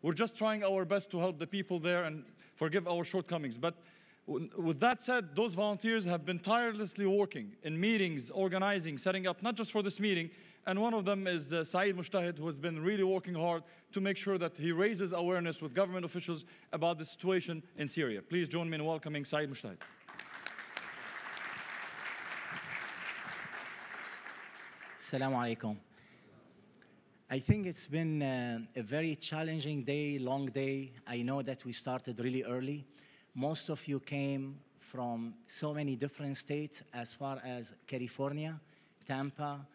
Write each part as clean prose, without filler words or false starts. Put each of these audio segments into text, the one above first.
we're just trying our best to help the people there and forgive our shortcomings. But with that said, those volunteers have been tirelessly working in meetings, organizing, setting up, not just for this meeting, and one of them is Saeed Mushtahid, who has been really working hard to make sure that he raises awareness with government officials about the situation in Syria. Please join me in welcoming Saeed Mushtahid. Assalamu alaikum. I think it's been a very challenging day, long day. I know that we started really early. Most of you came from so many different states as far as California, Tampa,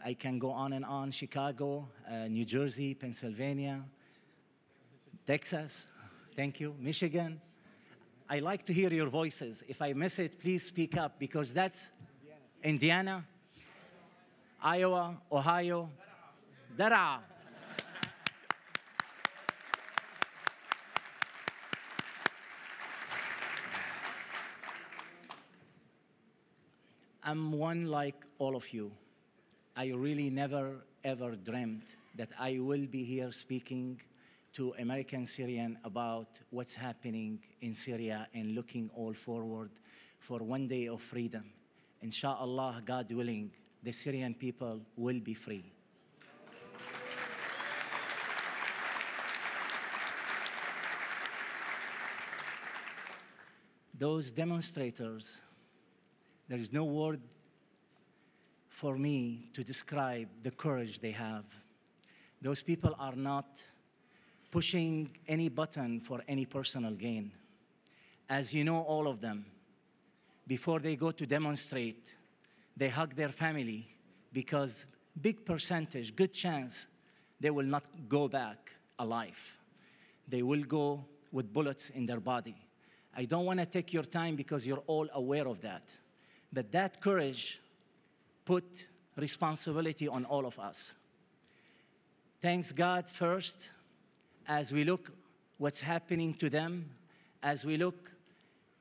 I can go on and on, Chicago, New Jersey, Pennsylvania, Texas, thank you, Michigan. I like to hear your voices. If I miss it, please speak up, because that's Indiana, Iowa, Ohio, Daraa. I'm one like all of you. I really never, ever dreamt that I will be here speaking to American Syrian about what's happening in Syria and looking all forward for one day of freedom. Inshallah, God willing, the Syrian people will be free. Those demonstrators, there is no word for me to describe the courage they have. Those people are not pushing any button for any personal gain. As you know, all of them, before they go to demonstrate, they hug their family, because big percentage, good chance, they will not go back alive. They will go with bullets in their body. I don't want to take your time because you're all aware of that. But that courage put responsibility on all of us. Thanks God first, as we look what's happening to them, as we look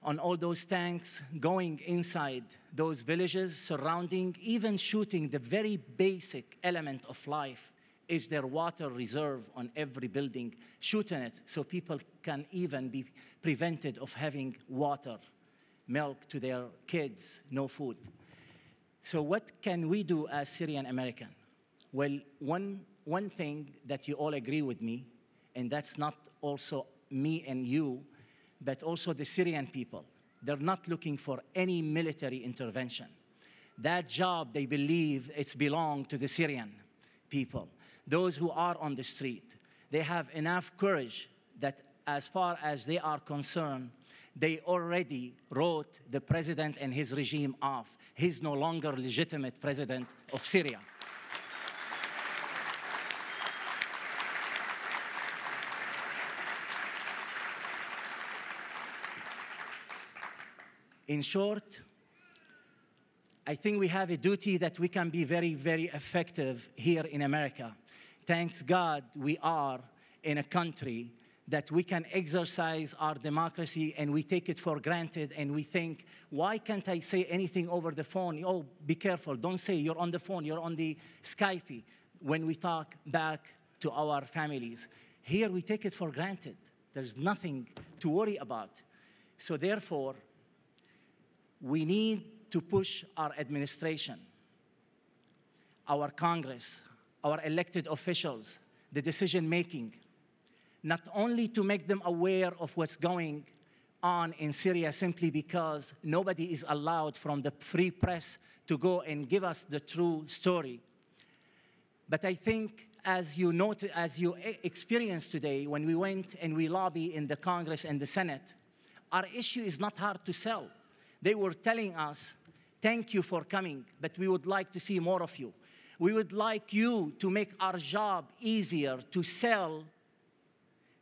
on all those tanks going inside those villages, surrounding, even shooting the very basic element of life is their water reserve on every building, shooting it so people can even be prevented of having water, milk to their kids, no food. So what can we do as Syrian American? Well, one thing that you all agree with me, and that's not also me and you, but also the Syrian people. They're not looking for any military intervention. That job, they believe, it's belong to the Syrian people. Those who are on the street, they have enough courage that as far as they are concerned, they already wrote the president and his regime off. He's no longer legitimate president of Syria. In short, I think we have a duty that we can be very, very effective here in America. Thanks God, we are in a country that we can exercise our democracy, and we take it for granted, and we think, why can't I say anything over the phone? Oh, be careful, don't say you're on the phone, you're on the Skype, when we talk back to our families. Here we take it for granted. There's nothing to worry about. So therefore, we need to push our administration, our Congress, our elected officials, the decision-making, not only to make them aware of what's going on in Syria simply because nobody is allowed from the free press to go and give us the true story. But I think, as you experienced today, when we went and we lobby in the Congress and the Senate, our issue is not hard to sell. They were telling us, thank you for coming, but we would like to see more of you. We would like you to make our job easier to sell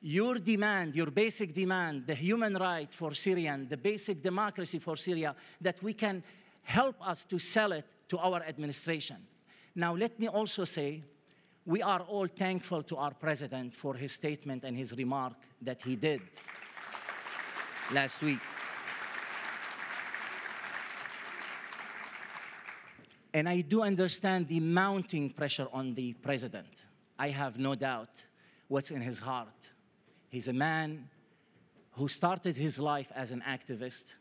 your demand, your basic demand, the human right for Syrian, the basic democracy for Syria, that we can help us to sell it to our administration. Now, let me also say, we are all thankful to our president for his statement and his remark that he did last week. And I do understand the mounting pressure on the president. I have no doubt. what's in his heart. He's a man who started his life as an activist,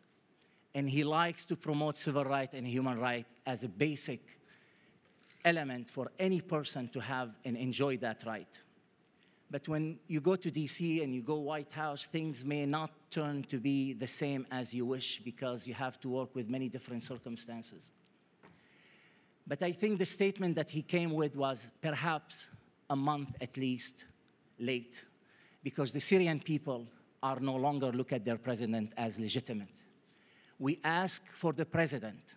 and he likes to promote civil rights and human rights as a basic element for any person to have and enjoy that right. But when you go to DC and you go White House, things may not turn to be the same as you wish because you have to work with many different circumstances. But I think the statement that he came with was perhaps a month at least late, because the Syrian people are no longer look at their president as legitimate. We ask for the president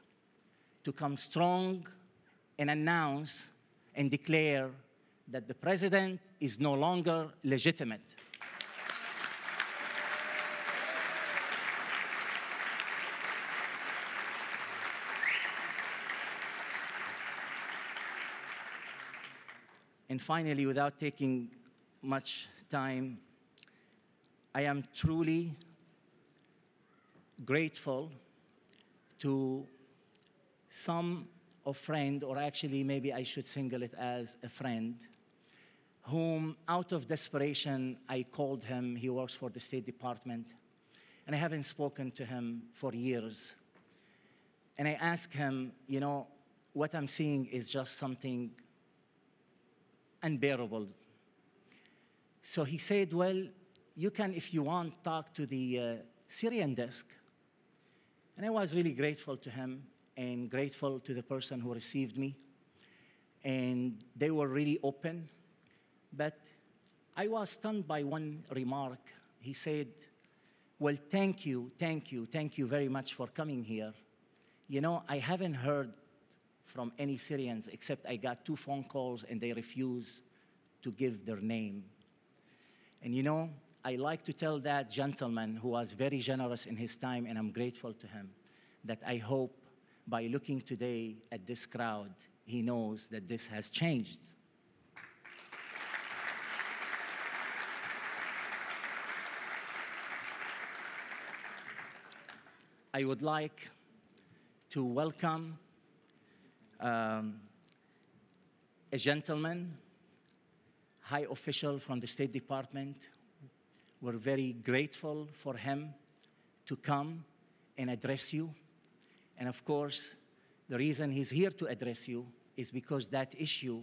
to come strong and announce and declare that the president is no longer legitimate. And finally, without taking much time, I am truly grateful to some of friend, or actually maybe I should single it as a friend, whom out of desperation I called him. He works for the State Department, and I haven't spoken to him for years. And I asked him, you know, what I'm seeing is just something unbearable. So he said, well, you can, if you want, talk to the Syrian desk. And I was really grateful to him and grateful to the person who received me. And they were really open. But I was stunned by one remark. He said, well, thank you very much for coming here. You know, I haven't heard from any Syrians except I got 2 phone calls and they refused to give their name. And you know, I like to tell that gentleman who was very generous in his time, and I'm grateful to him, that I hope by looking today at this crowd, he knows that this has changed. I would like to welcome a gentleman, high official from the State Department. We're very grateful for him to come and address you. And of course, the reason he's here to address you is because that issue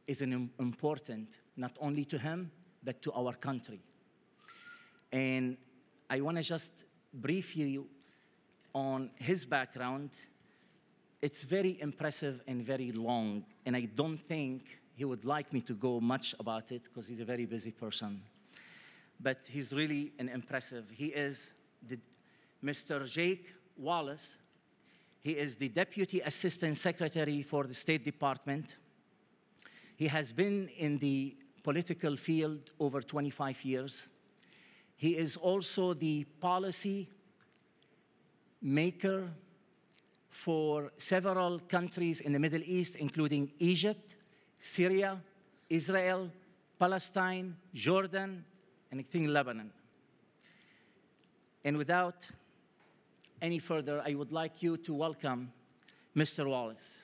is important, not only to him, but to our country. And I want to just brief you on his background. It's very impressive and very long, and I don't think he would like me to go much about it because he's a very busy person. But he's really an impressive. He is Mr. Jake Wallace. He is the Deputy Assistant Secretary for the State Department. He has been in the political field over 25 years. He is also the policy maker for several countries in the Middle East, including Egypt, Syria, Israel, Palestine, Jordan, and I think Lebanon. And without any further, I would like you to welcome Mr. Wallace.